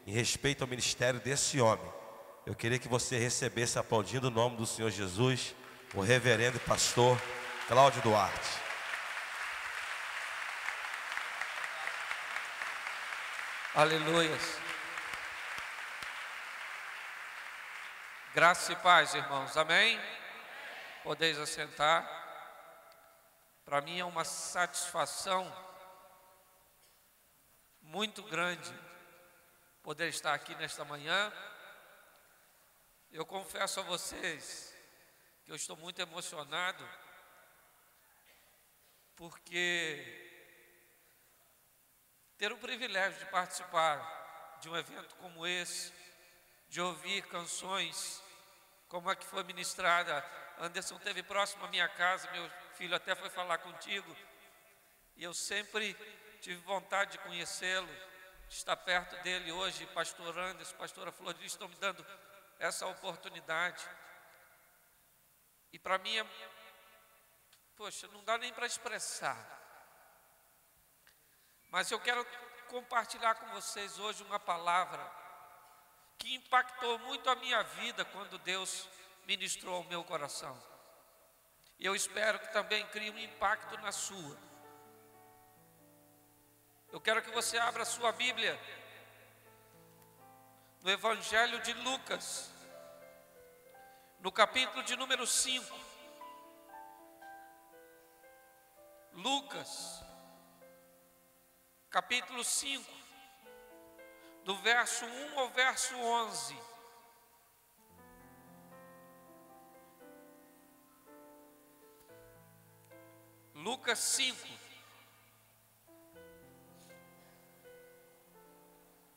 em respeito ao ministério desse homem, eu queria que você recebesse, aplaudindo o nome do Senhor Jesus, o reverendo e pastor Cláudio Duarte. Aleluia. Graça e paz, irmãos. Amém? Podeis assentar. Para mim é uma satisfação muito grande poder estar aqui nesta manhã. Eu confesso a vocês que eu estou muito emocionado, porque ter o privilégio de participar de um evento como esse, de ouvir canções como a que foi ministrada. Anderson esteve próximo à minha casa, meu filho até foi falar contigo, e eu sempre tive vontade de conhecê-lo, de estar perto dele hoje. Pastor Anderson, pastora Florida estão me dando essa oportunidade, e para mim poxa, não dá nem para expressar, mas eu quero compartilhar com vocês hoje uma palavra que impactou muito a minha vida quando Deus ministrou ao meu coração. E eu espero que também crie um impacto na sua. Eu quero que você abra a sua Bíblia no Evangelho de Lucas, no capítulo de número 5. Lucas, capítulo 5, do verso 1 ao verso 11. Lucas 5.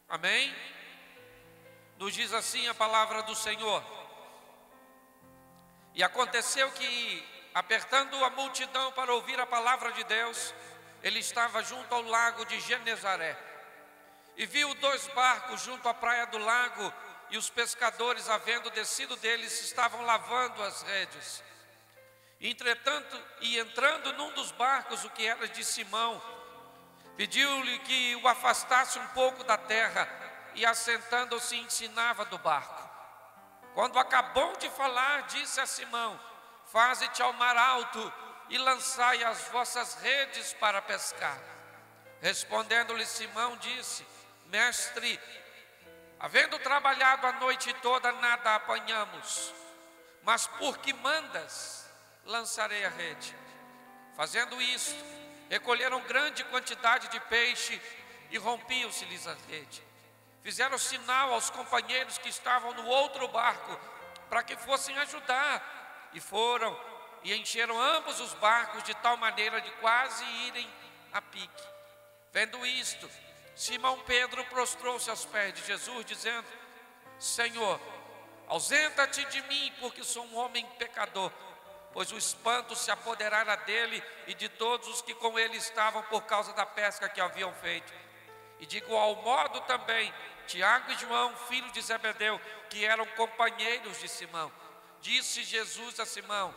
Amém? Nos diz assim a palavra do Senhor. E aconteceu que, apertando a multidão para ouvir a palavra de Deus, ele estava junto ao lago de Genezaré. E viu 2 barcos junto à praia do lago, e os pescadores, havendo descido deles, estavam lavando as redes. Entretanto, e entrando num dos barcos, o que era de Simão, pediu-lhe que o afastasse um pouco da terra, e assentando-se ensinava do barco. Quando acabou de falar, disse a Simão: faze-te ao mar alto e lançai as vossas redes para pescar. Respondendo-lhe Simão, disse: mestre, havendo trabalhado a noite toda, nada apanhamos, mas porque mandas, lançarei a rede. Fazendo isto, recolheram grande quantidade de peixe e rompiam-se-lhes a rede. Fizeram sinal aos companheiros que estavam no outro barco para que fossem ajudar, e foram e encheram ambos os barcos de tal maneira de quase irem a pique. Vendo isto, Simão Pedro prostrou-se aos pés de Jesus, dizendo: Senhor, ausenta-te de mim, porque sou um homem pecador. Pois o espanto se apoderara dele e de todos os que com ele estavam, por causa da pesca que haviam feito. E de igual modo também Tiago e João, filhos de Zebedeu, que eram companheiros de Simão. Disse Jesus a Simão: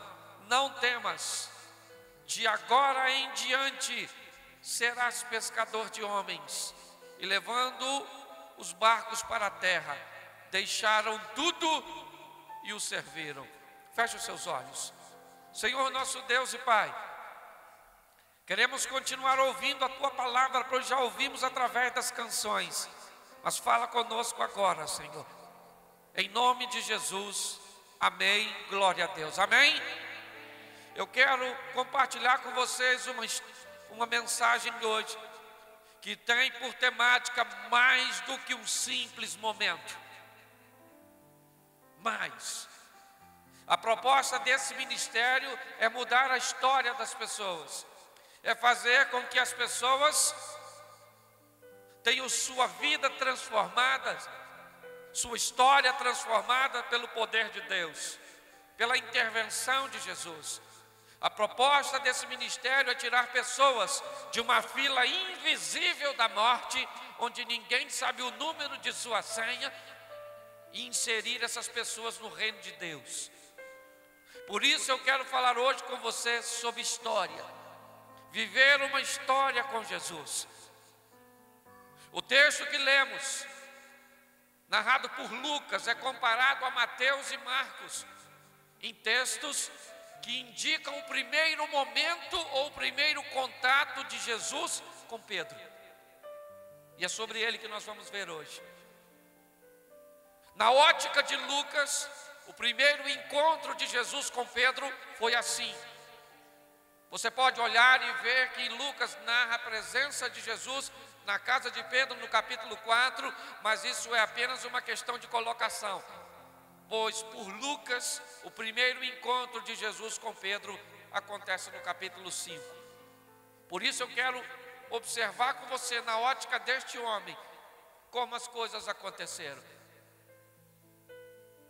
não temas, de agora em diante serás pescador de homens. E levando os barcos para a terra, deixaram tudo e o serviram. Feche os seus olhos. Senhor nosso Deus e Pai, queremos continuar ouvindo a Tua palavra, pois já ouvimos através das canções, mas fala conosco agora, Senhor, em nome de Jesus, amém, glória a Deus, amém? Eu quero compartilhar com vocês uma mensagem hoje, que tem por temática mais do que um simples momento. A proposta desse ministério é mudar a história das pessoas, é fazer com que as pessoas tenham sua vida transformada, sua história transformada pelo poder de Deus, pela intervenção de Jesus. A proposta desse ministério é tirar pessoas de uma fila invisível da morte, onde ninguém sabe o número de sua senha, e inserir essas pessoas no reino de Deus. Por isso eu quero falar hoje com você sobre história, viver uma história com Jesus. O texto que lemos narrado por Lucas, é comparado a Mateus e Marcos, em textos que indicam o primeiro momento ou o primeiro contato de Jesus com Pedro. E é sobre ele que nós vamos ver hoje. Na ótica de Lucas, o primeiro encontro de Jesus com Pedro foi assim. Você pode olhar e ver que Lucas narra a presença de Jesus na casa de Pedro no capítulo 4, mas isso é apenas uma questão de colocação. Pois por Lucas, o primeiro encontro de Jesus com Pedro acontece no capítulo 5. Por isso eu quero observar com você, na ótica deste homem, como as coisas aconteceram.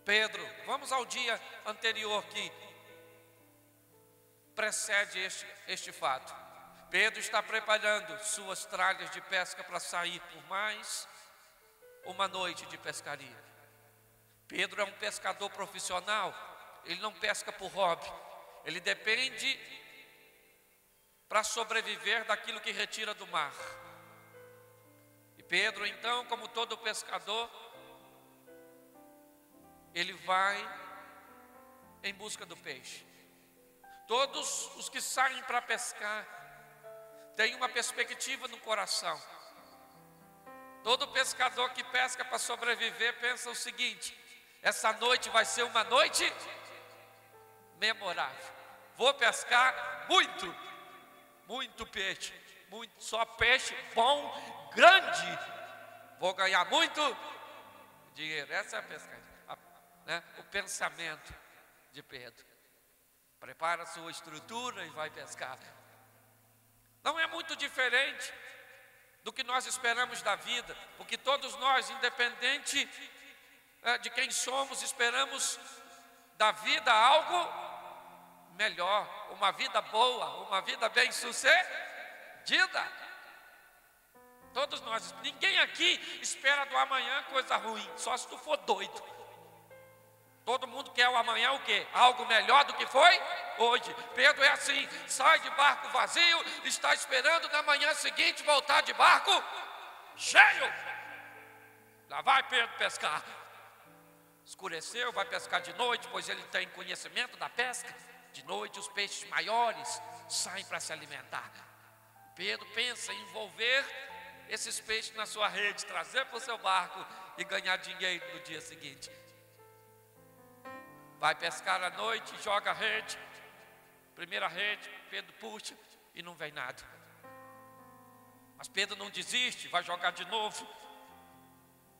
Pedro, vamos ao dia anterior que precede este fato. Pedro está preparando suas tralhas de pesca para sair por mais uma noite de pescaria. Pedro é um pescador profissional, ele não pesca por hobby, ele depende para sobreviver daquilo que retira do mar. E Pedro, então, como todo pescador, ele vai em busca do peixe. Todos os que saem para pescar têm uma perspectiva no coração. Todo pescador que pesca para sobreviver pensa o seguinte: essa noite vai ser uma noite memorável. Vou pescar muito peixe, só peixe bom, grande. Vou ganhar muito dinheiro. Essa é a pescaria, né? O pensamento de Pedro. Prepara a sua estrutura e vai pescar. Não é muito diferente do que nós esperamos da vida, porque todos nós, independente de quem somos, esperamos da vida algo melhor, uma vida boa, uma vida bem-sucedida. Todos nós, ninguém aqui espera do amanhã coisa ruim, só se tu for doido. Todo mundo quer o amanhã o quê? Algo melhor do que foi hoje. Pedro é assim, sai de barco vazio, está esperando na manhã seguinte voltar de barco cheio. Lá vai Pedro pescar. Escureceu, vai pescar de noite, pois ele tem conhecimento da pesca. De noite os peixes maiores saem para se alimentar. Pedro pensa em envolver esses peixes na sua rede, trazer para o seu barco e ganhar dinheiro no dia seguinte. Vai pescar à noite, joga a rede. Primeira rede, Pedro puxa e não vem nada. Mas Pedro não desiste, vai jogar de novo.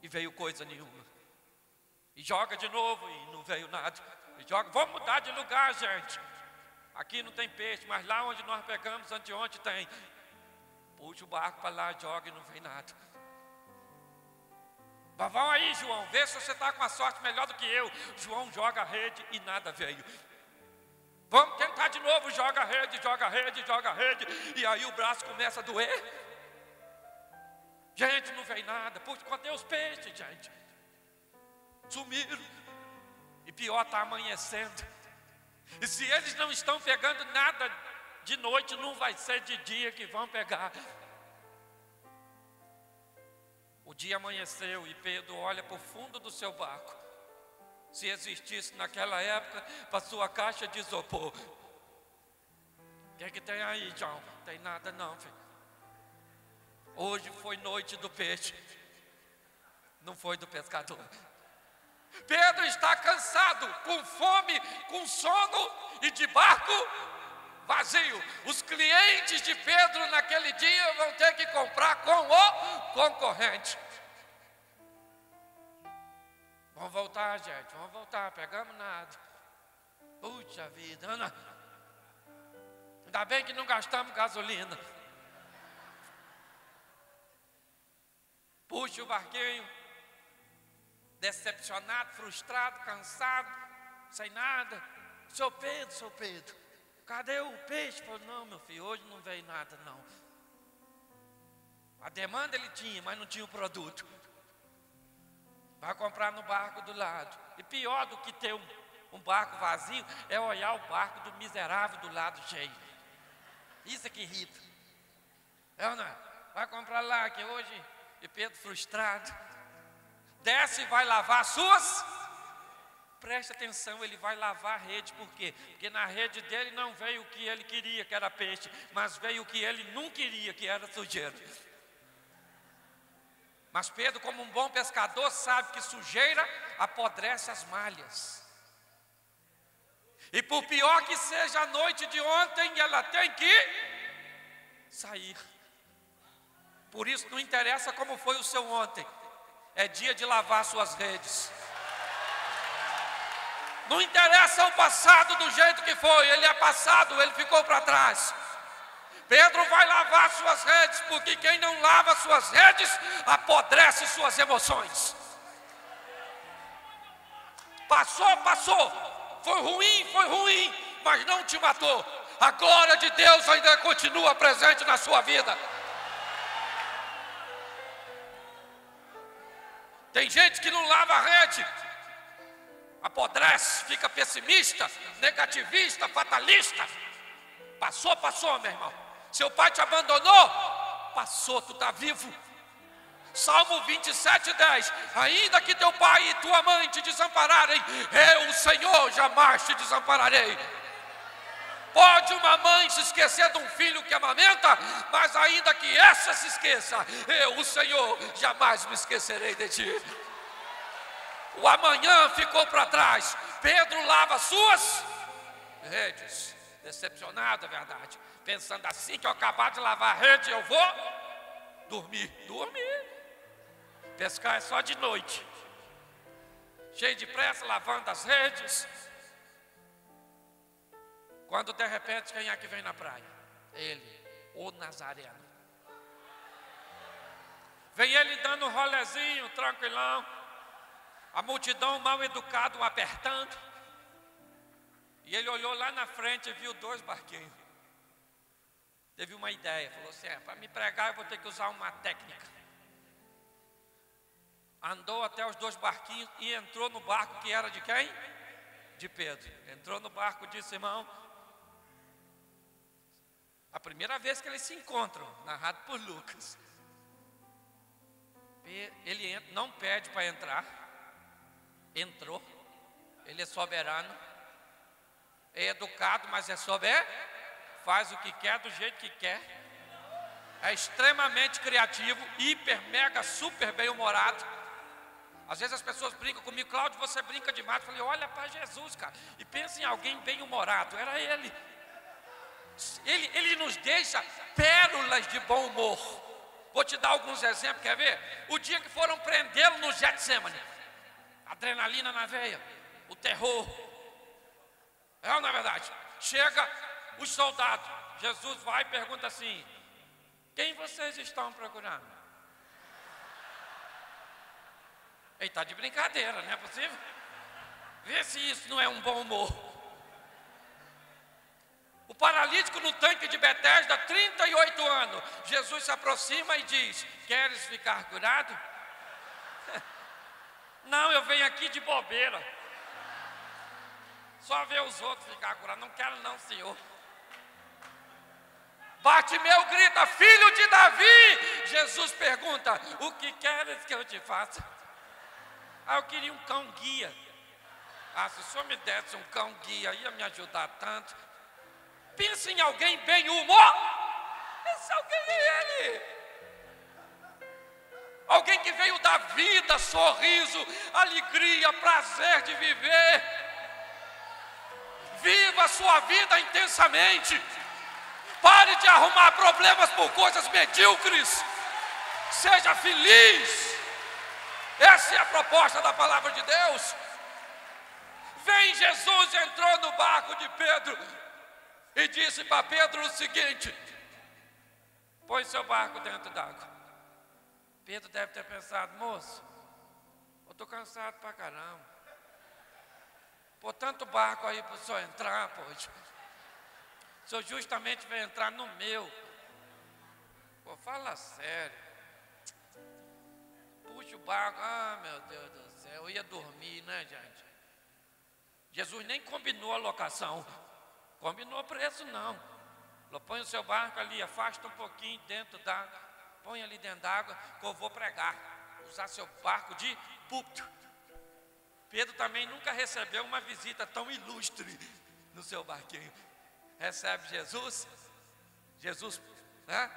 E veio coisa nenhuma. E joga de novo e não veio nada. E joga, vamos mudar de lugar, gente. Aqui não tem peixe, mas lá onde nós pegamos anteontem tem. Puxa o barco para lá, joga e não vem nada. Vão aí, João, vê se você está com a sorte melhor do que eu. João joga a rede e nada veio. Vamos tentar de novo, joga a rede, joga a rede, joga a rede. E aí o braço começa a doer. Gente, não veio nada. Puxa, cadê os peixes, gente? Sumiram. E pior, está amanhecendo. E se eles não estão pegando nada de noite, não vai ser de dia que vão pegar. O dia amanheceu e Pedro olha para o fundo do seu barco. Se existisse naquela época, para sua caixa de isopor. O que é que tem aí, João? Não tem nada não, filho. Hoje foi noite do peixe, não foi do pescador. Pedro está cansado, com fome, com sono e de barco vazio. Os clientes de Pedro naquele dia vão ter que comprar com o concorrente. Vamos voltar, gente, vamos voltar, pegamos nada. Puxa vida, Ana. Ainda bem que não gastamos gasolina. Puxa o barquinho, decepcionado, frustrado, cansado, sem nada. Seu Pedro, cadê o peixe? Falei, não, meu filho, hoje não veio nada não. A demanda ele tinha, mas não tinha o produto. Vai comprar no barco do lado. E pior do que ter um barco vazio é olhar o barco do miserável do lado cheio. Isso é que irrita. É ou não? Vai comprar lá, que hoje... E Pedro frustrado, desce e vai lavar as suas. Preste atenção, ele vai lavar a rede, por quê? Porque na rede dele não veio o que ele queria, que era peixe, mas veio o que ele não queria, que era sujeira. Mas Pedro, como um bom pescador, sabe que sujeira apodrece as malhas. E por pior que seja a noite de ontem, ela tem que sair. Por isso não interessa como foi o seu ontem, é dia de lavar suas redes. Não interessa o passado do jeito que foi, ele é passado, ele ficou para trás. Pedro vai lavar suas redes, porque quem não lava suas redes, apodrece suas emoções. Passou, foi ruim, mas não te matou. A glória de Deus ainda continua presente na sua vida. Tem gente que não lava a rede, apodrece, fica pessimista, negativista, fatalista. Passou, meu irmão. Seu pai te abandonou, passou, tu está vivo. Salmo 27:10. Ainda que teu pai e tua mãe te desampararem, eu, o Senhor, jamais te desampararei. Pode uma mãe se esquecer de um filho que amamenta, mas ainda que essa se esqueça, eu, o Senhor, jamais me esquecerei de ti. O amanhã ficou para trás. Pedro lava suas redes. Decepcionado, é verdade. Pensando assim, que eu acabar de lavar a rede, eu vou dormir. Pescar é só de noite. Cheio de pressa, lavando as redes. Quando de repente, quem é que vem na praia? Ele, o Nazareno. Vem ele dando um rolezinho, tranquilão. A multidão mal educada o apertando. E ele olhou lá na frente e viu 2 barquinhos. Teve uma ideia, falou assim, para me pregar eu vou ter que usar uma técnica. Andou até os 2 barquinhos e entrou no barco que era de quem? De Pedro. Entrou no barco e disse, irmão, a primeira vez que eles se encontram, narrado por Lucas. Ele não pede para entrar, entrou, ele é soberano, é educado, mas é soberano, faz o que quer, do jeito que quer, é extremamente criativo, hiper, mega, super bem-humorado. Às vezes as pessoas brincam comigo, Cláudio, você brinca demais. Eu falei, olha para Jesus, cara, e pensa em alguém bem-humorado, era ele. Ele nos deixa pérolas de bom humor. Vou te dar alguns exemplos, quer ver? O dia que foram prendê-lo no Getsemane, adrenalina na veia, o terror. É ou não é verdade? Chega os soldados, Jesus vai e pergunta assim, quem vocês estão procurando? Ele está de brincadeira, não é possível? Vê se isso não é um bom humor. O paralítico no tanque de Betesda, 38 anos. Jesus se aproxima e diz, queres ficar curado? Não, eu venho aqui de bobeira. Só ver os outros ficar curados. Não quero não, Senhor. Bartimeu grita, filho de Davi. Jesus pergunta, o que queres que eu te faça? Eu queria um cão guia. Se o senhor me desse um cão guia, ia me ajudar tanto. Pensa em alguém bem humor. Esse alguém é ele. Alguém que veio da vida, sorriso, alegria, prazer de viver. Viva a sua vida intensamente. Pare de arrumar problemas por coisas medíocres. Seja feliz. Essa é a proposta da palavra de Deus. Vem Jesus, entrou no barco de Pedro e disse para Pedro o seguinte, põe seu barco dentro d'água. Pedro deve ter pensado, moço, eu estou cansado pra caramba. Pô, tanto barco aí para o senhor entrar, poxa. O senhor justamente vai entrar no meu. Pô, fala sério. Puxa o barco, meu Deus do céu, eu ia dormir, né, gente? Jesus nem combinou a locação. Combinou preço não. Põe o seu barco ali, afasta um pouquinho dentro d'água. Põe ali dentro d'água que eu vou pregar. usar seu barco de púlpito. Pedro também nunca recebeu uma visita tão ilustre no seu barquinho. Recebe Jesus, né,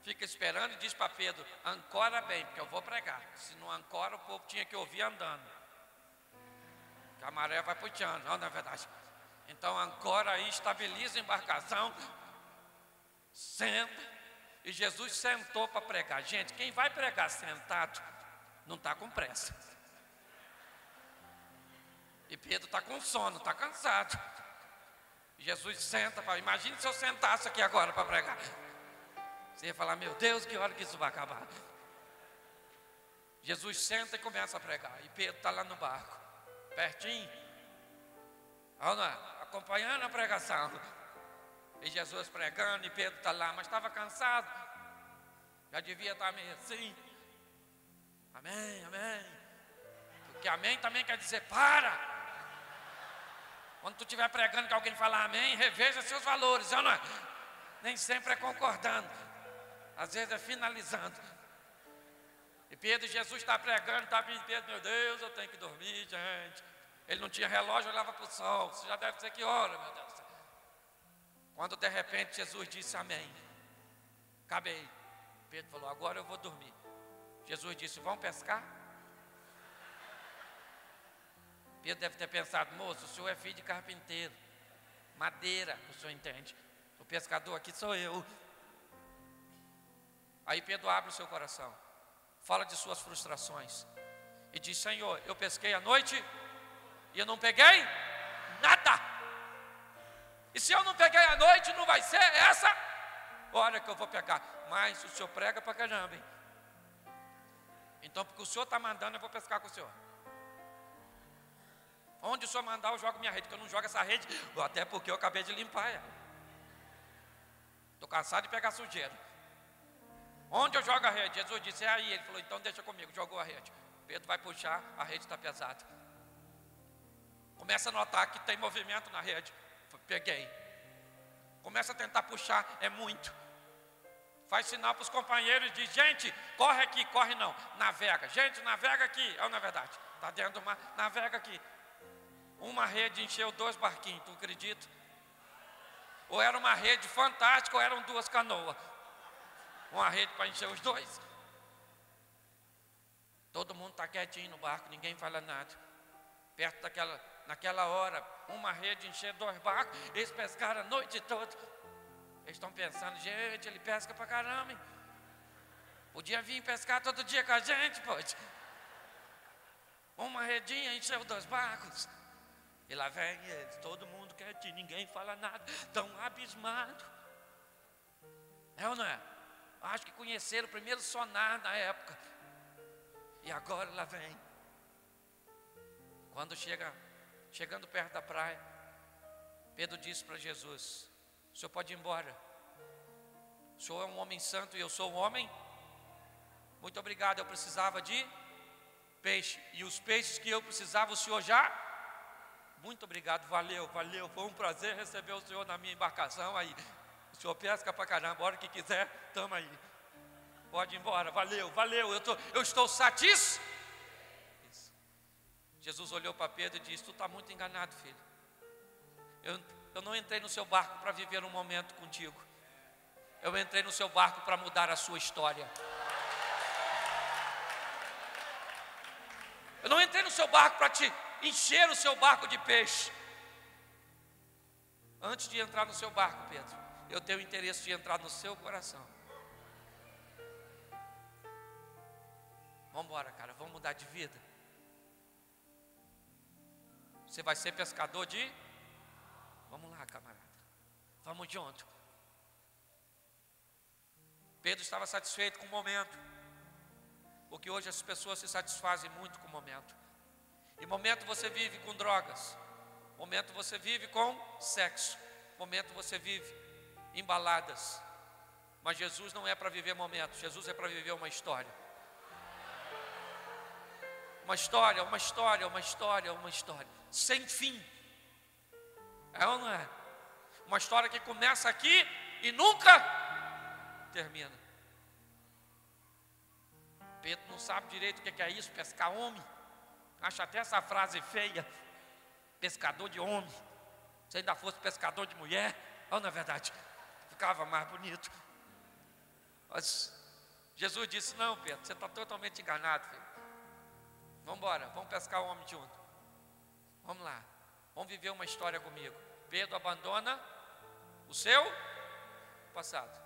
fica esperando e diz para Pedro: ancora bem, porque eu vou pregar. Se não ancora, o povo tinha que ouvir andando, que a maré vai puxando, não é verdade? Então ancora aí, estabiliza a embarcação, senta. E Jesus sentou para pregar. Gente, quem vai pregar sentado não está com pressa. E Pedro está com sono, está cansado. Jesus senta para... Imagine se eu sentasse aqui agora para pregar. Você ia falar: meu Deus, que hora que isso vai acabar? Jesus senta e começa a pregar. E Pedro está lá no barco, pertinho, acompanhando a pregação. E Jesus pregando e Pedro está lá, mas estava cansado. Já devia estar meio assim. Amém, amém. Porque amém também quer dizer para. Quando tu estiver pregando que alguém falar amém, reveja seus valores, não é? Nem sempre é concordando, às vezes é finalizando. E Pedro e Jesus está pregando, está pedindo: Pedro, meu Deus, eu tenho que dormir, gente. Ele não tinha relógio, olhava para o sol. Você já deve ser que hora, meu Deus. Quando de repente Jesus disse amém, acabei. Pedro falou: agora eu vou dormir. Jesus disse: vamos pescar? Pedro deve ter pensado: moço, o senhor é filho de carpinteiro, madeira, o senhor entende? O pescador aqui sou eu. Aí Pedro abre o seu coração, fala de suas frustrações e diz: Senhor, eu pesquei à noite e eu não peguei nada. E se eu não peguei à noite, não vai ser essa hora que eu vou pegar. Mas o senhor prega para caramba, hein? Então, porque o senhor está mandando, eu vou pescar com o senhor. Onde o senhor mandar, eu jogo minha rede. Porque eu não jogo essa rede, até porque eu acabei de limpar ela. Estou cansado de pegar sujeira. Onde eu jogo a rede? Jesus disse: é aí. Ele falou: então deixa comigo. Jogou a rede. Pedro vai puxar, a rede está pesada. Começa a notar que tem movimento na rede. Peguei. Começa a tentar puxar, é muito. Faz sinal para os companheiros e diz: gente, corre aqui, corre não, navega. Gente, navega aqui. É na verdade, está dentro do mar, navega aqui. Uma rede encheu 2 barquinhos, tu acredita? Ou era uma rede fantástica ou eram 2 canoas. Uma rede para encher os 2. Todo mundo está quietinho no barco, ninguém fala nada. Perto naquela hora, uma rede encher 2 barcos. Eles pescaram a noite toda. Eles estão pensando: gente, ele pesca pra caramba, hein? Podia vir pescar todo dia com a gente, pode. Uma redinha encheu 2 barcos. E lá vem eles, todo mundo quietinho, ninguém fala nada, tão abismado. É ou não é? Acho que conheceram o primeiro sonar na época. E agora lá vem. Quando chegando perto da praia, Pedro disse para Jesus: o senhor pode ir embora. O senhor é um homem santo e eu sou um homem. Muito obrigado, eu precisava de peixe. E os peixes que eu precisava, o senhor já... Muito obrigado, valeu, valeu. Foi um prazer receber o senhor na minha embarcação aí. O senhor pesca pra caramba, a hora que quiser, tamo aí. Pode ir embora, valeu, valeu. Eu estou satisfeito. Jesus olhou para Pedro e disse: tu está muito enganado, filho. Eu não entrei no seu barco para viver um momento contigo. Eu entrei no seu barco para mudar a sua história. Eu não entrei no seu barco para te encher o seu barco de peixe. Antes de entrar no seu barco, Pedro, eu tenho interesse de entrar no seu coração. Vamos embora, cara, vamos mudar de vida. Você vai ser pescador de... Vamos lá, camarada, vamos junto. Pedro estava satisfeito com o momento, porque hoje as pessoas se satisfazem muito com o momento. E momento você vive com drogas, momento você vive com sexo, momento você vive em baladas. Mas Jesus não é para viver momentos, Jesus é para viver uma história. Uma história, uma história, uma história, uma história, sem fim. É ou não é? Uma história que começa aqui e nunca termina. Pedro não sabe direito o que é isso, pescar homem. Acha até essa frase feia, pescador de homem. Se ainda fosse pescador de mulher, ou na verdade, ficava mais bonito. Mas Jesus disse, não, Pedro, você está totalmente enganado, filho. Vamos embora, vamos pescar o homem junto. Vamos lá, vamos viver uma história comigo. Pedro abandona o seu passado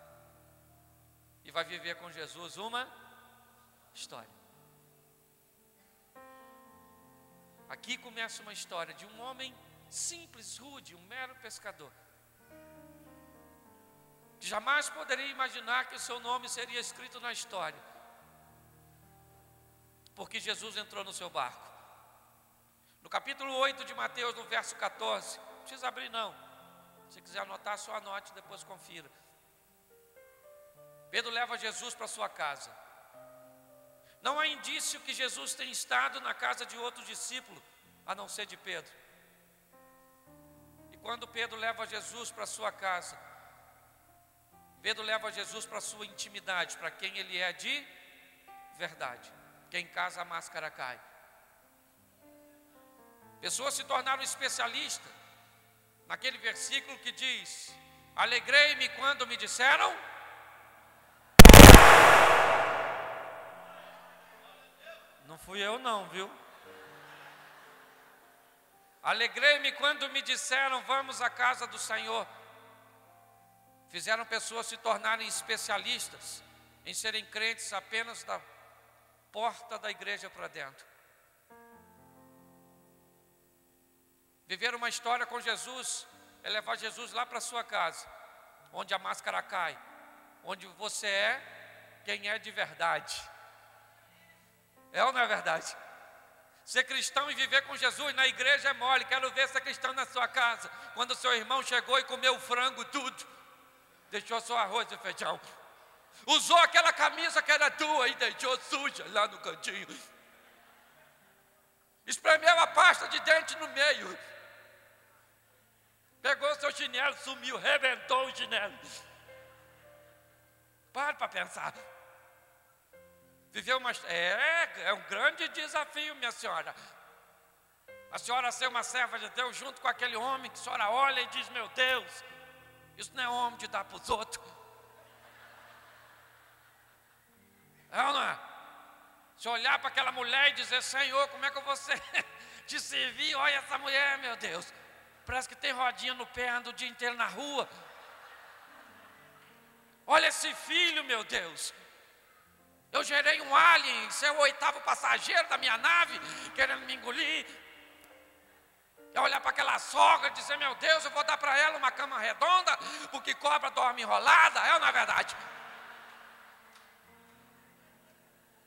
e vai viver com Jesus uma história. Aqui começa uma história de um homem simples, rude, um mero pescador, que jamais poderia imaginar que o seu nome seria escrito na história, porque Jesus entrou no seu barco. No capítulo 8 de Mateus, no verso 14, não precisa abrir não, se quiser anotar, só anote, depois confira. Pedro leva Jesus para sua casa. Não há indício que Jesus tenha estado na casa de outro discípulo, a não ser de Pedro. E quando Pedro leva Jesus para sua casa, Pedro leva Jesus para sua intimidade, para quem ele é de verdade. Porque em casa a máscara cai. Pessoas se tornaram especialistas naquele versículo que diz: alegrei-me quando me disseram. Não fui eu não, viu? Alegrei-me quando me disseram, vamos à casa do Senhor. Fizeram pessoas se tornarem especialistas em serem crentes apenas da porta da igreja para dentro. Viver uma história com Jesus é levar Jesus lá para a sua casa, onde a máscara cai, onde você é quem é de verdade. É ou não é verdade? Ser cristão e viver com Jesus na igreja é mole. Quero ver ser cristão na sua casa, quando o seu irmão chegou e comeu frango tudo, deixou só arroz e feijão, usou aquela camisa que era tua e deixou suja lá no cantinho, espremeu a pasta de dente no meio, pegou seu chinelo, sumiu, rebentou o chinelo. Para pensar. Viver uma... É um grande desafio, minha senhora. A senhora ser uma serva de Deus junto com aquele homem que a senhora olha e diz, meu Deus, isso não é homem de dar para os outros. É ou não é? Se olhar para aquela mulher e dizer, Senhor, como é que eu vou te servir? Olha essa mulher, meu Deus, parece que tem rodinha no pé, anda o dia inteiro na rua. Olha esse filho, meu Deus. Eu gerei um alien, você é o 8º passageiro da minha nave, querendo me engolir. Eu olhar para aquela sogra e dizer, meu Deus, eu vou dar para ela uma cama redonda, porque cobra dorme enrolada, é ou não é verdade?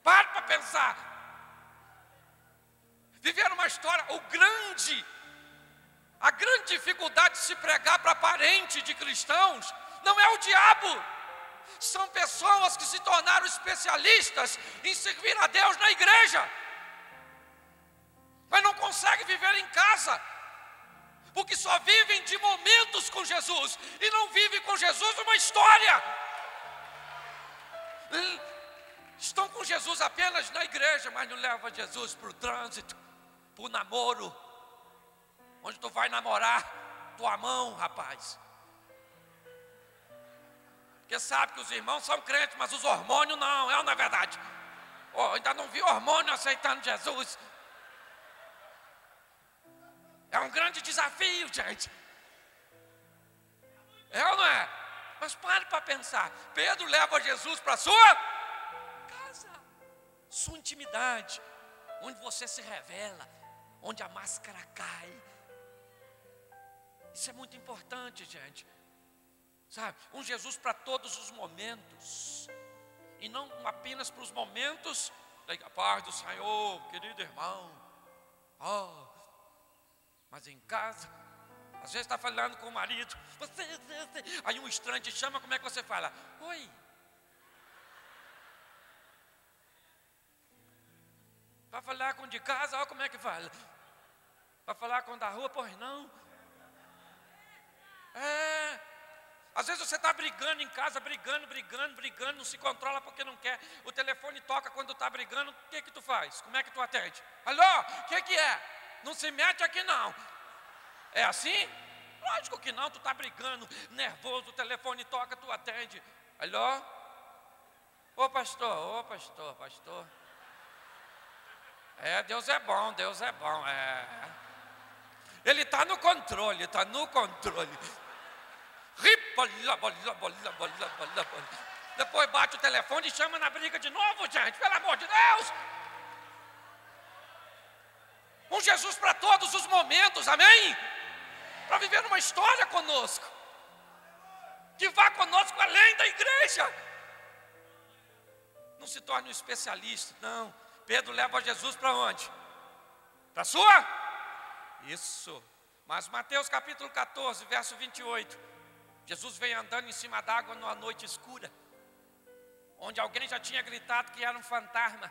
Pare para pensar. Viver uma história, a grande dificuldade de se pregar para parente de cristãos, não é o diabo. São pessoas que se tornaram especialistas em servir a Deus na igreja, mas não conseguem viver em casa, porque só vivem de momentos com Jesus, e não vivem com Jesus uma história. Estão com Jesus apenas na igreja, mas não levam Jesus para o trânsito, para o namoro, onde tu vai namorar tua mão, rapaz. Porque sabe que os irmãos são crentes, mas os hormônios não, é ou não é verdade? Ainda não vi hormônio aceitando Jesus. É um grande desafio, gente. É ou não é? Mas pare para pensar. Pedro leva Jesus para a sua casa, sua intimidade, onde você se revela, onde a máscara cai. Isso é muito importante, gente. Sabe, um Jesus para todos os momentos, e não apenas para os momentos da paz do Senhor, querido irmão. Mas em casa, às vezes está falando com o marido, aí um estranho te chama, como é que você fala? Oi. Para falar com o de casa, olha como é que fala. Para falar com o da rua, pois não. Às vezes você está brigando em casa, brigando, não se controla porque não quer. O telefone toca quando está brigando, o que tu faz? Como é que tu atende? Alô, o que é? Não se mete aqui não. É assim? Lógico que não, tu está brigando, nervoso, o telefone toca, tu atende. Alô? Ô pastor. Deus é bom, Ele está no controle, Depois bate o telefone e chama na briga de novo, gente, pelo amor de Deus. Um Jesus para todos os momentos, amém? Para viver uma história conosco, que vá conosco além da igreja. Não se torne um especialista, não. Pedro leva Jesus para onde? Para a sua? Isso. Mas Mateus capítulo 14, verso 28. Jesus vem andando em cima d'água numa noite escura, onde alguém já tinha gritado que era um fantasma,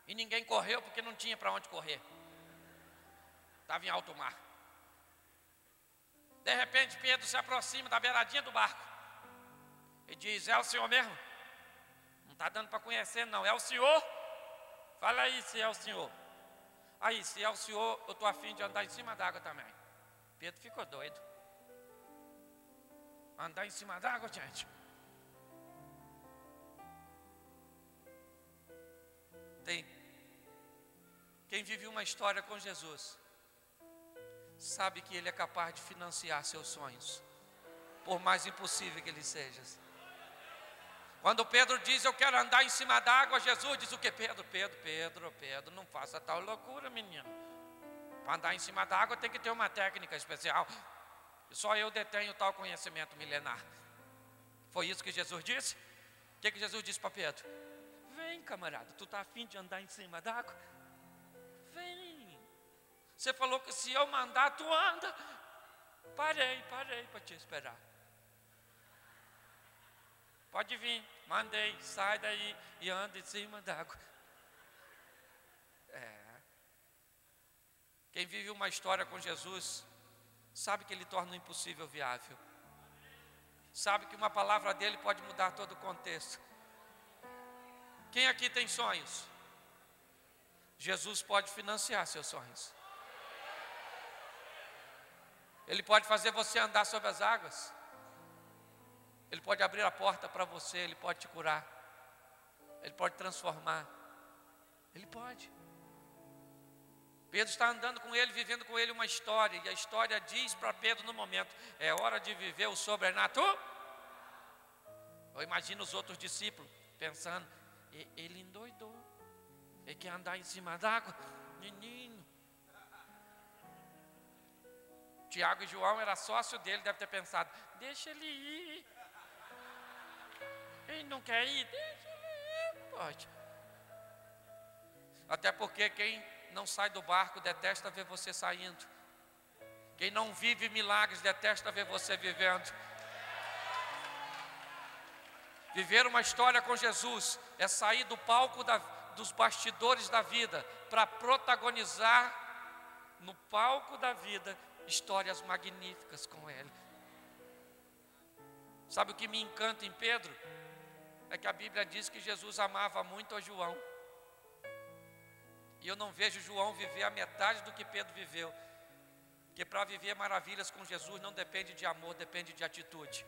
e ninguém correu porque não tinha para onde correr. Estava em alto mar. De repente Pedro se aproxima da beiradinha do barco e diz: é o Senhor mesmo? Não está dando para conhecer não, é o Senhor? Fala aí se é o Senhor. Aí, se é o Senhor, eu estou a fim de andar em cima d'água também. Pedro ficou doido. Andar em cima d'água, gente. Tem quem vive uma história com Jesus sabe que Ele é capaz de financiar seus sonhos, por mais impossível que eles sejam. Quando Pedro diz: eu quero andar em cima d'água, Jesus diz o que? Pedro, não faça tal loucura, menino. Para andar em cima d'água tem que ter uma técnica especial. Só eu detenho tal conhecimento milenar. Foi isso que Jesus disse? O que Jesus disse para Pedro? Vem, camarada, tu está a fim de andar em cima d'água? Vem. Você falou que se eu mandar, tu anda. Parei para te esperar. Pode vir, mandei, sai daí e anda em cima d'água. Quem vive uma história com Jesus sabe que Ele torna o impossível viável. Sabe que uma palavra dele pode mudar todo o contexto. Quem aqui tem sonhos? Jesus pode financiar seus sonhos. Ele pode fazer você andar sobre as águas. Ele pode abrir a porta para você, Ele pode te curar, Ele pode transformar, Ele pode. Pedro está andando com Ele, vivendo com Ele uma história, e a história diz para Pedro no momento: é hora de viver o sobrenatural. Eu imagino os outros discípulos pensando: ele endoidou, ele quer andar em cima d'água, menino. Tiago e João era sócio dele, deve ter pensado: deixa ele ir. Ele não quer ir, deixa ele ir, pode. Até porque quem não sai do barco detesta ver você saindo. Quem não vive milagres detesta ver você vivendo. Viver uma história com Jesus é sair do palco dos bastidores da vida para protagonizar no palco da vida histórias magníficas com Ele. Sabe o que me encanta em Pedro? É que a Bíblia diz que Jesus amava muito a João. E eu não vejo João viver a metade do que Pedro viveu. Porque para viver maravilhas com Jesus não depende de amor, depende de atitude.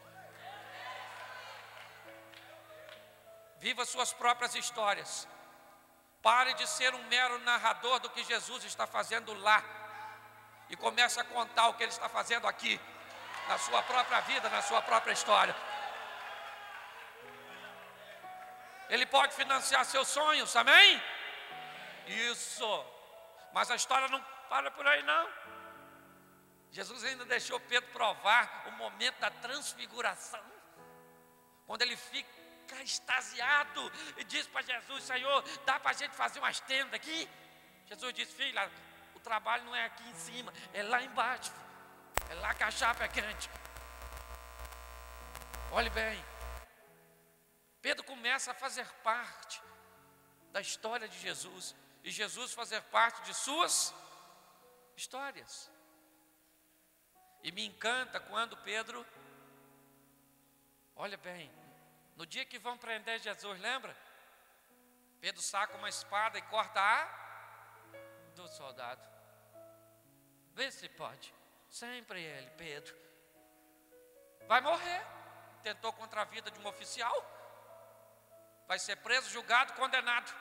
Viva suas próprias histórias. Pare de ser um mero narrador do que Jesus está fazendo lá. E comece a contar o que Ele está fazendo aqui, na sua própria vida, na sua própria história. Ele pode financiar seus sonhos, amém? Isso. Mas a história não para por aí não. Jesus ainda deixou Pedro provar o momento da transfiguração, quando ele fica extasiado e diz para Jesus: Senhor, dá para a gente fazer umas tendas aqui? Jesus disse: filha, o trabalho não é aqui em cima, é lá embaixo, é lá que a chapa é quente. Olhe bem, Pedro começa a fazer parte da história de Jesus, e Jesus fazer parte de suas histórias. E me encanta quando Pedro Olha bem, no dia que vão prender Jesus, lembra? Pedro saca uma espada e corta a do soldado. Vê se pode. Sempre ele, Pedro. Vai morrer. Tentou contra a vida de um oficial. Vai ser preso, julgado, condenado.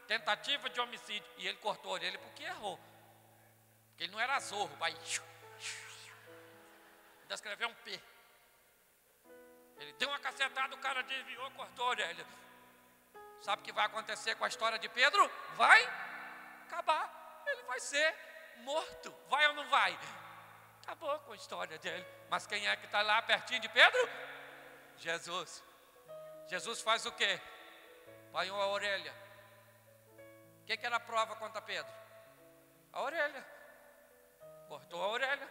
Tentativa de homicídio. E ele cortou a orelha porque errou. Porque ele não era zorro. Vai. Ainda escreveu um P. Ele deu uma cacetada, o cara desviou, cortou a orelha. Sabe o que vai acontecer com a história de Pedro? Vai acabar. Ele vai ser morto. Vai ou não vai? Acabou com a história dele. Mas quem é que está lá pertinho de Pedro? Jesus. Jesus faz o quê? Apanhou a orelha. O que era a prova contra Pedro? A orelha. Cortou a orelha.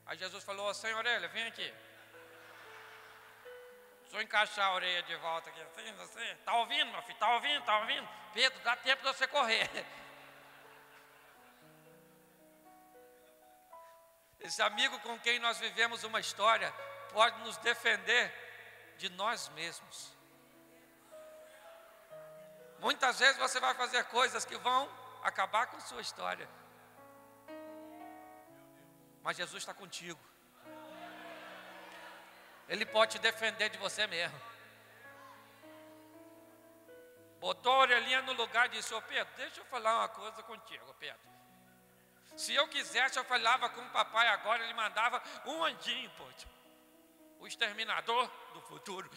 Aí Jesus falou: sem orelha, vem aqui. Deixa eu encaixar a orelha de volta aqui. Assim. Está ouvindo, meu filho? Está ouvindo? Está ouvindo? Pedro, dá tempo de você correr. Esse amigo com quem nós vivemos uma história pode nos defender de nós mesmos. Muitas vezes você vai fazer coisas que vão acabar com sua história. Mas Jesus está contigo. Ele pode te defender de você mesmo. Botou a orelhinha no lugar e disse: ô Pedro, deixa eu falar uma coisa contigo, Pedro. Se eu quisesse, eu falava com o papai agora, ele mandava um anjinho, pô, o exterminador do futuro.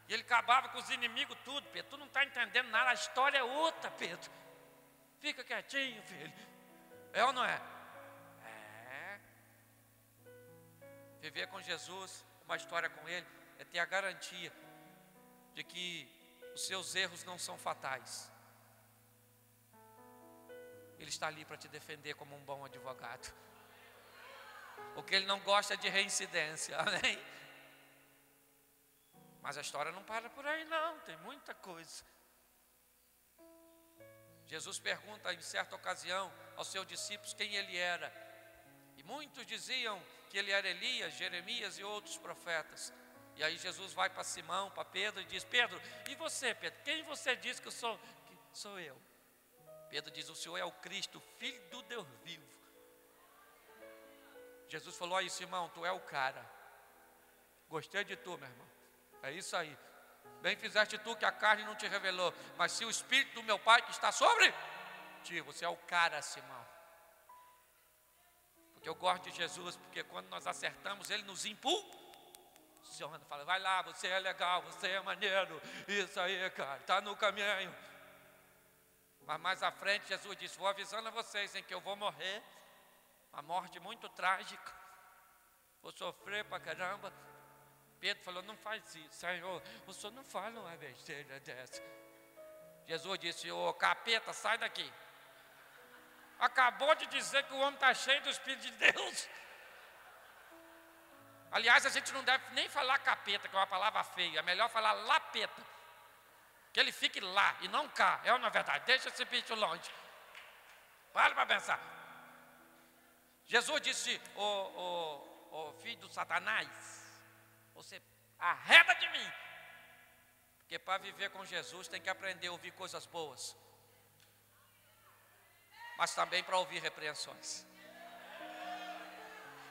E ele acabava com os inimigos tudo, Pedro. Tu não está entendendo nada, a história é outra, Pedro. Fica quietinho, filho. É ou não é? É. Viver com Jesus, uma história com Ele, é ter a garantia de que os seus erros não são fatais. Ele está ali para te defender como um bom advogado. O que Ele não gosta é de reincidência, amém? Mas a história não para por aí não, tem muita coisa. Jesus pergunta em certa ocasião aos seus discípulos quem Ele era. E muitos diziam que Ele era Elias, Jeremias e outros profetas. E aí Jesus vai para Simão, para Pedro e diz: Pedro, e você, Pedro? Quem você diz que eu sou? Que sou eu. Pedro diz: o Senhor é o Cristo, Filho do Deus vivo. Jesus falou: aí Simão, tu é o cara. Gostei de tu, meu irmão. É isso aí. Bem fizeste tu que a carne não te revelou, mas se o Espírito do meu Pai que está sobre ti, você é o cara, Simão. Porque eu gosto de Jesus, porque quando nós acertamos, Ele nos impulsiona. Fala: vai lá, você é legal, você é maneiro. Isso aí, cara, está no caminho. Mas mais à frente Jesus disse: vou avisando a vocês em que eu vou morrer. Uma morte muito trágica. Vou sofrer pra caramba. Pedro falou: não faz isso, Senhor. O Senhor não fala uma besteira dessa. Jesus disse: ô capeta, sai daqui. Acabou de dizer que o homem está cheio do Espírito de Deus. Aliás, a gente não deve nem falar capeta, que é uma palavra feia. É melhor falar lapeta. Que ele fique lá e não cá. É ou não é verdade? Deixa esse bicho longe. Para pensar. Jesus disse: ô filho do Satanás, você arreda de mim. Porque para viver com Jesus tem que aprender a ouvir coisas boas, mas também para ouvir repreensões.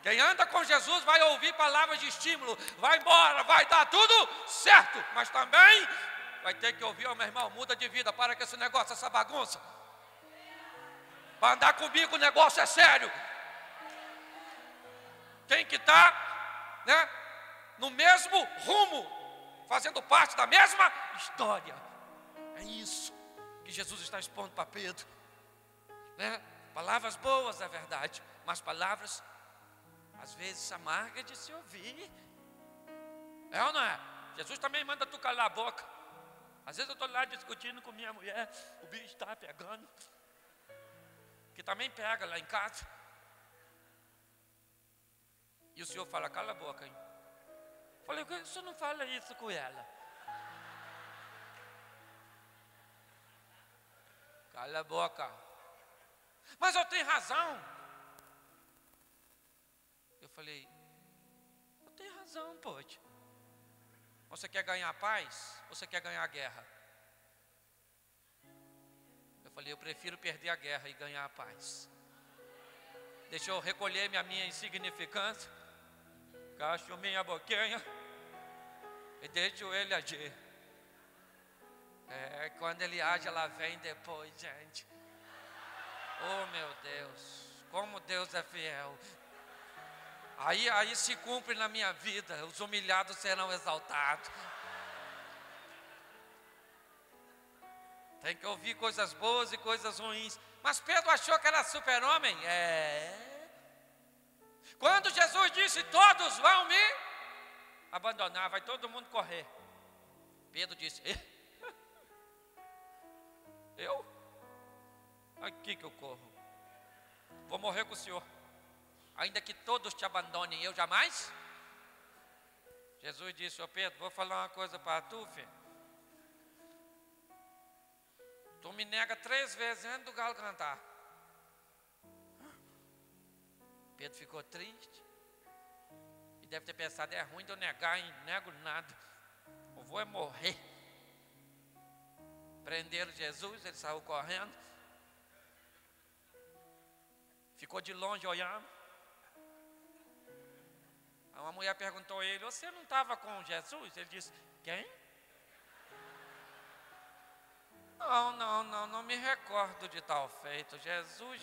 Quem anda com Jesus vai ouvir palavras de estímulo. Vai embora, vai dar tudo certo. Mas também vai ter que ouvir: ô meu irmão, muda de vida, para com esse negócio, essa bagunça. Para andar comigo o negócio é sério. Tem que estar, né, no mesmo rumo, fazendo parte da mesma história. É isso que Jesus está expondo para Pedro, né? Palavras boas, é verdade, mas palavras às vezes amargas de se ouvir. É ou não é? Jesus também manda tu calar a boca. Às vezes eu estou lá discutindo com minha mulher, o bicho está pegando, que também pega lá em casa. E o Senhor fala: cala a boca, hein? Falei: o senhor não fala isso com ela? Cala a boca. Mas eu tenho razão. Eu falei: eu tem razão, pode. Você quer ganhar paz? Ou você quer ganhar a guerra? Eu falei, eu prefiro perder a guerra e ganhar a paz. Deixa eu recolher minha insignificância, cacho minha boquinha e deixo ele agir. Quando ele age, ela vem depois, gente. Oh, meu Deus, como Deus é fiel. Aí se cumpre na minha vida, os humilhados serão exaltados. Tem que ouvir coisas boas e coisas ruins. Mas Pedro achou que era super-homem? Quando Jesus disse, todos vão me abandonar, vai todo mundo correr. Pedro disse, eu? Aqui que eu corro. Vou morrer com o Senhor. Ainda que todos te abandonem, eu jamais? Jesus disse, Pedro, vou falar uma coisa para tu, filho. Tu me nega 3 vezes antes do galo cantar. Pedro ficou triste. E deve ter pensado, é ruim de eu negar, hein? Nego nada. Eu vou morrer. Prenderam Jesus, ele saiu correndo. Ficou de longe olhando. Uma mulher perguntou a ele, você não estava com Jesus? Ele disse, quem? Não me recordo de tal feito. Jesus.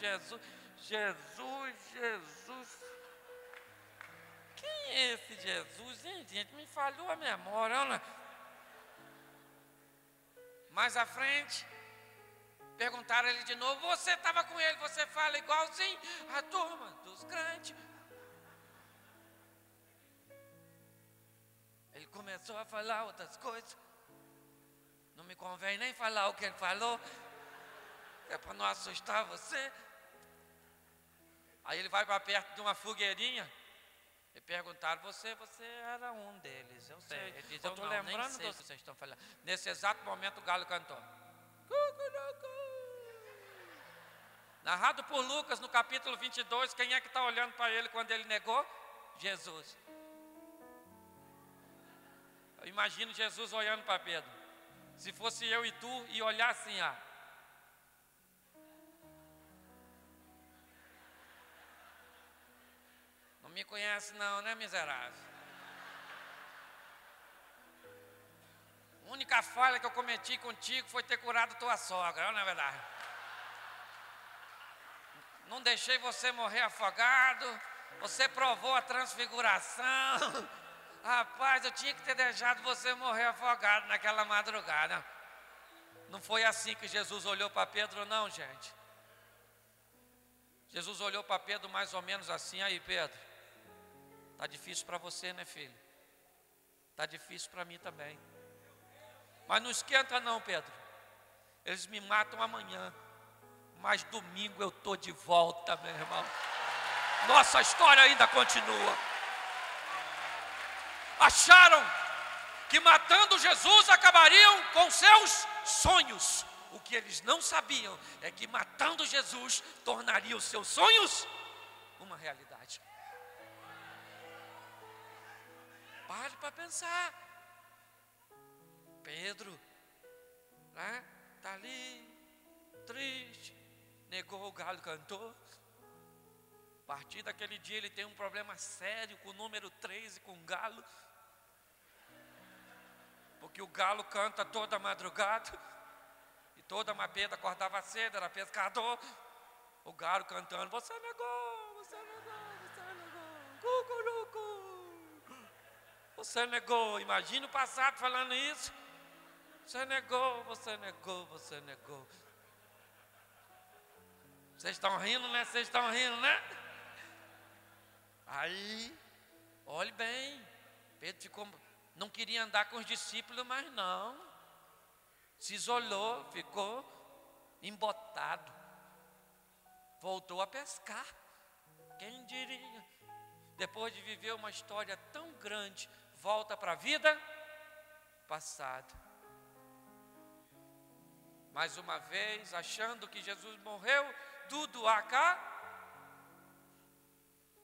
Quem é esse Jesus? Gente, me falhou a memória. Olha. Mais à frente, perguntaram ele de novo, você estava com ele, você fala igualzinho a turma dos crentes. Ele começou a falar outras coisas. Não me convém nem falar o que ele falou, é para não assustar você. Aí ele vai para perto de uma fogueirinha e perguntaram, você era um deles. Eu sei. Ele diz, eu estou lembrando do que vocês estão falando. Nesse exato momento o galo cantou. Narrado por Lucas no capítulo 22, quem é que está olhando para ele quando ele negou? Jesus. Eu imagino Jesus olhando para Pedro. Se fosse eu e tu, e olhar assim, não me conhece não, né, miserável? A única falha que eu cometi contigo foi ter curado tua sogra, não é verdade? Não deixei você morrer afogado, você provou a transfiguração. Rapaz, eu tinha que ter deixado você morrer afogado naquela madrugada. Não foi assim que Jesus olhou para Pedro, não, gente. Jesus olhou para Pedro mais ou menos assim, aí Pedro, está difícil para você, né, filho? Está difícil para mim também. Mas não esquenta não, Pedro. Eles me matam amanhã, mas domingo eu estou de volta, meu irmão. Nossa história ainda continua. Acharam que matando Jesus acabariam com seus sonhos. O que eles não sabiam é que matando Jesus tornaria os seus sonhos uma realidade. Pare para pensar. Pedro, né, está ali, triste, negou, o galo cantou. A partir daquele dia ele tem um problema sério com o número 3 e com o galo. Porque o galo canta toda madrugada. E toda Pedro acordava cedo, era pescador. O galo cantando, você negou. Cucurucu. Você negou. Imagina o passado falando isso. Você negou. Vocês estão rindo, né? Aí, olhe bem, Pedro ficou, não queria andar com os discípulos, mas não, se isolou, ficou embotado, voltou a pescar, quem diria, depois de viver uma história tão grande, volta para a vida passada, mais uma vez, achando que Jesus morreu, tudo acá.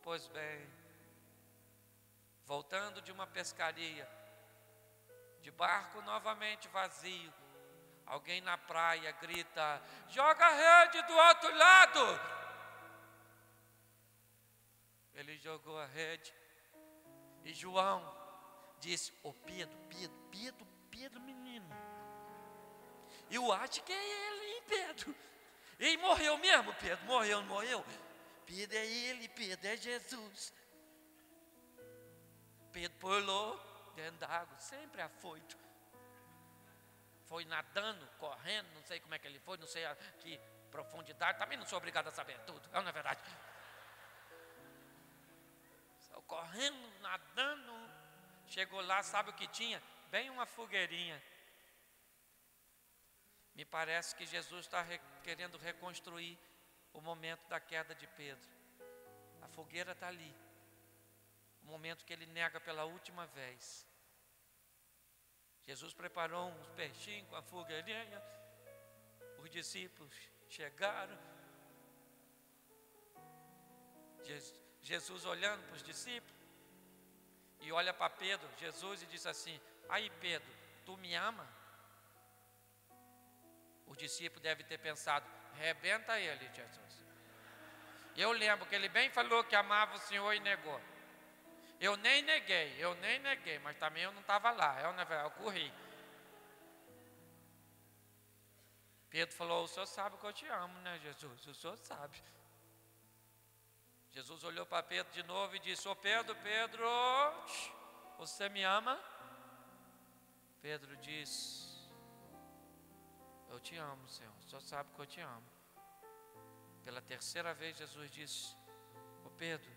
Pois bem, voltando de uma pescaria, de barco novamente vazio, alguém na praia grita: joga a rede do outro lado. Ele jogou a rede e João disse: ô Pedro, menino, eu acho que é ele, hein, Pedro? Ele morreu mesmo, Pedro? Morreu, não morreu? Pedro, é ele, Pedro, é Jesus. Pedro pulou dentro da água, sempre afoito. Foi nadando, correndo, não sei como é que ele foi, não sei a que profundidade, também não sou obrigado a saber tudo, não é verdade? Saiu correndo, nadando, chegou lá, sabe o que tinha? Bem uma fogueirinha. Me parece que Jesus está querendo reconstruir o momento da queda de Pedro. A fogueira está ali. O momento que ele nega pela última vez. Jesus preparou uns peixinhos com a fogueirinha. Os discípulos chegaram. Jesus olhando para os discípulos. E olha para Pedro, Jesus, e diz assim: aí Pedro, tu me ama? O discípulo deve ter pensado: rebenta ele, Jesus. Eu lembro que ele bem falou que amava o Senhor e negou. Eu nem neguei, mas também eu não estava lá, eu corri. Pedro falou: o Senhor sabe que eu te amo, né, Jesus? O Senhor sabe. Jesus olhou para Pedro de novo e disse: ô Pedro, você me ama? Pedro disse: eu te amo, Senhor, o Senhor sabe que eu te amo. Pela terceira vez Jesus disse: ô Pedro,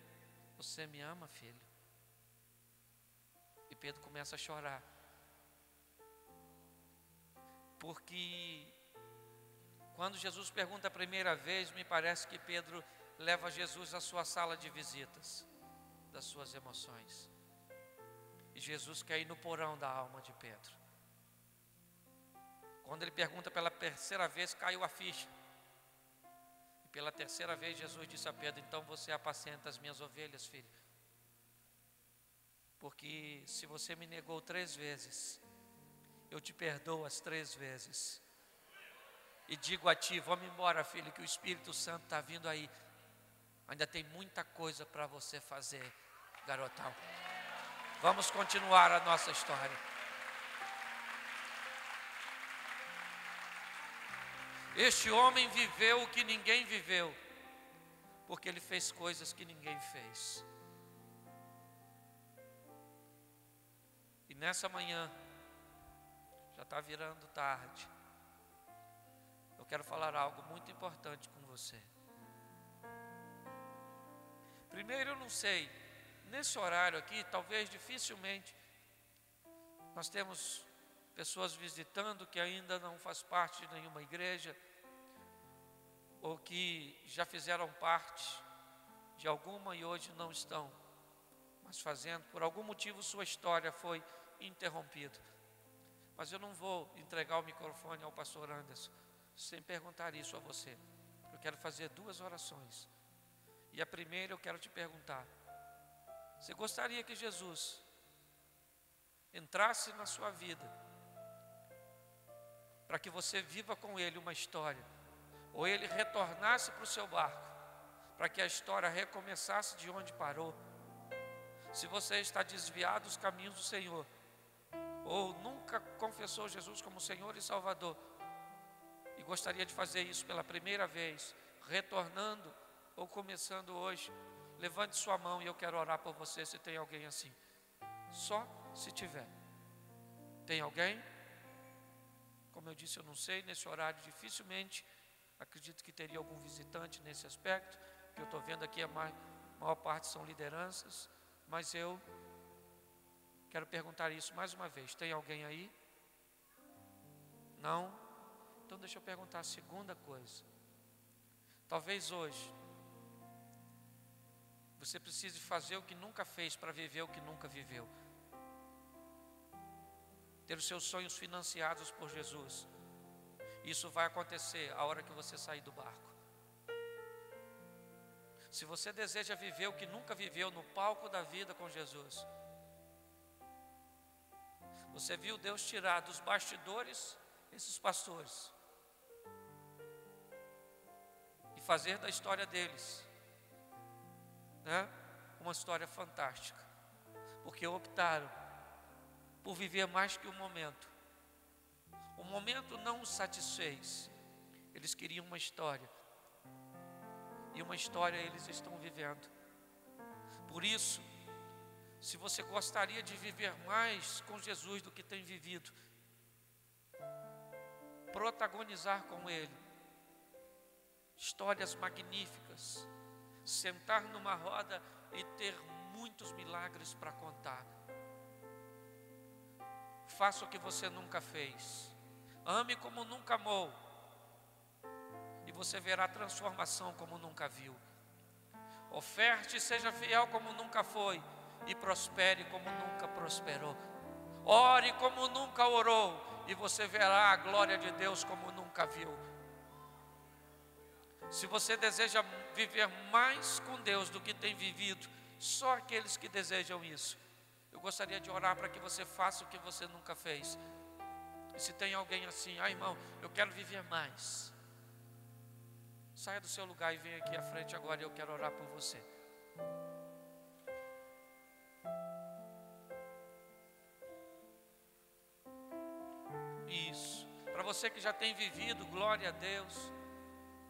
você me ama, filho? E Pedro começa a chorar. Porque quando Jesus pergunta a primeira vez, me parece que Pedro leva Jesus à sua sala de visitas, das suas emoções. E Jesus quer ir no porão da alma de Pedro. Quando ele pergunta pela terceira vez, caiu a ficha. E pela terceira vez Jesus disse a Pedro: então você apacenta as minhas ovelhas, filho. Porque se você me negou 3 vezes, eu te perdoo as 3 vezes. E digo a ti: vamos embora, filho, que o Espírito Santo está vindo aí. Ainda tem muita coisa para você fazer, garotão. Vamos continuar a nossa história. Este homem viveu o que ninguém viveu, porque ele fez coisas que ninguém fez. E nessa manhã, já está virando tarde, eu quero falar algo muito importante com você. Primeiro, eu não sei, nesse horário aqui, talvez dificilmente, nós temos pessoas visitando que ainda não faz parte de nenhuma igreja, ou que já fizeram parte de alguma e hoje não estão mas fazendo, por algum motivo sua história foi interrompida. Mas eu não vou entregar o microfone ao pastor Anderson sem perguntar isso a você. Eu quero fazer 2 orações. E a primeira eu quero te perguntar: você gostaria que Jesus entrasse na sua vida para que você viva com Ele uma história, ou Ele retornasse para o seu barco para que a história recomeçasse de onde parou? Se você está desviado dos caminhos do Senhor, ou nunca confessou Jesus como Senhor e Salvador, e gostaria de fazer isso pela primeira vez, retornando ou começando hoje, levante sua mão e eu quero orar por você, se tem alguém assim. Só se tiver. Tem alguém? Como eu disse, eu não sei, nesse horário dificilmente, acredito que teria algum visitante nesse aspecto, que eu estou vendo aqui a maior parte são lideranças, mas eu quero perguntar isso mais uma vez. Tem alguém aí? Não? Então deixa eu perguntar a segunda coisa. Talvez hoje você precise fazer o que nunca fez para viver o que nunca viveu. Ter os seus sonhos financiados por Jesus. Isso vai acontecer a hora que você sair do barco. Se você deseja viver o que nunca viveu no palco da vida com Jesus, Você viu Deus tirar dos bastidores esses pastores e fazer da história deles, né, uma história fantástica, porque optaram por viver mais que o momento. O momento não os satisfez, eles queriam uma história, e uma história eles estão vivendo. Por isso, se você gostaria de viver mais com Jesus do que tem vivido, protagonizar com Ele histórias magníficas, sentar numa roda e ter muitos milagres para contar. Faça o que você nunca fez, ame como nunca amou, e você verá transformação como nunca viu. Oferte e seja fiel como nunca foi, e prospere como nunca prosperou. Ore como nunca orou, e você verá a glória de Deus como nunca viu. Se você deseja viver mais com Deus do que tem vivido, só aqueles que desejam isso, eu gostaria de orar para que você faça o que você nunca fez. E se tem alguém assim, irmão, eu quero viver mais, saia do seu lugar e venha aqui à frente agora, eu quero orar por você. Isso. Para você que já tem vivido, glória a Deus.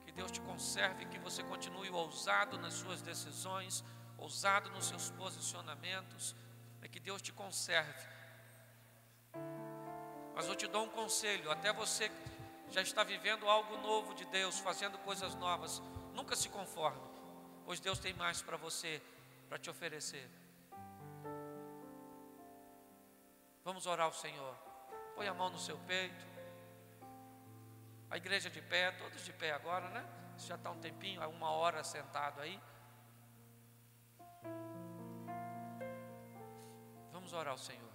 Que Deus te conserve, que você continue ousado nas suas decisões, ousado nos seus posicionamentos. Que Deus te conserve. Mas eu te dou um conselho, até você que já está vivendo algo novo de Deus, fazendo coisas novas, nunca se conforme, pois Deus tem mais para você, para te oferecer. Vamos orar ao Senhor. Põe a mão no seu peito. A igreja de pé, todos de pé agora, né? Você já está um tempinho, há 1 hora sentado aí. Vamos orar ao Senhor.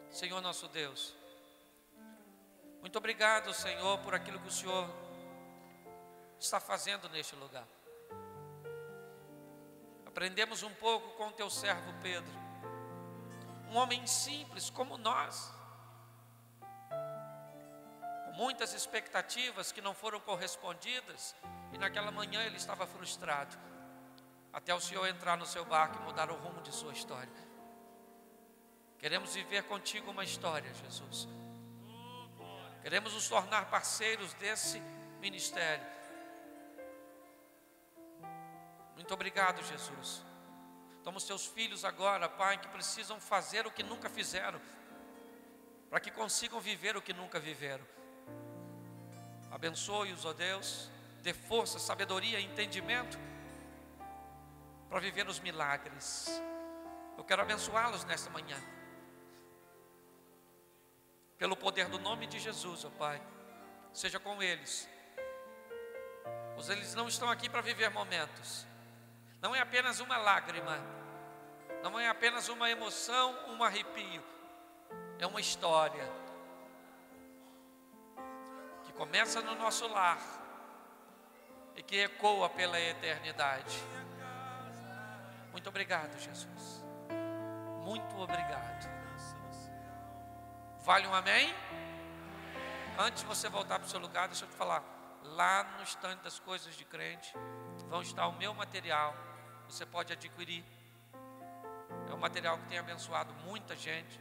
Senhor nosso Deus, muito obrigado, Senhor, por aquilo que o Senhor está fazendo neste lugar. Aprendemos um pouco com o teu servo Pedro, um homem simples como nós, com muitas expectativas que não foram correspondidas, e naquela manhã ele estava frustrado, até o Senhor entrar no seu barco e mudar o rumo de sua história. Queremos viver contigo uma história, Jesus. Queremos nos tornar parceiros desse ministério. Muito obrigado, Jesus. Toma os teus filhos agora, Pai, que precisam fazer o que nunca fizeram, para que consigam viver o que nunca viveram. Abençoe-os, ó Deus, dê força, sabedoria e entendimento para viver os milagres. Eu quero abençoá-los nesta manhã, pelo poder do nome de Jesus, ó Pai. Seja com eles, pois eles não estão aqui para viver momentos. Não é apenas uma lágrima, não é apenas uma emoção, um arrepio. É uma história que começa no nosso lar e que ecoa pela eternidade. Muito obrigado, Jesus. Muito obrigado. Vale um amém? Antes de você voltar para o seu lugar, deixa eu te falar. Lá no estande das coisas de crente vão estar o meu material. Você pode adquirir. É um material que tem abençoado muita gente.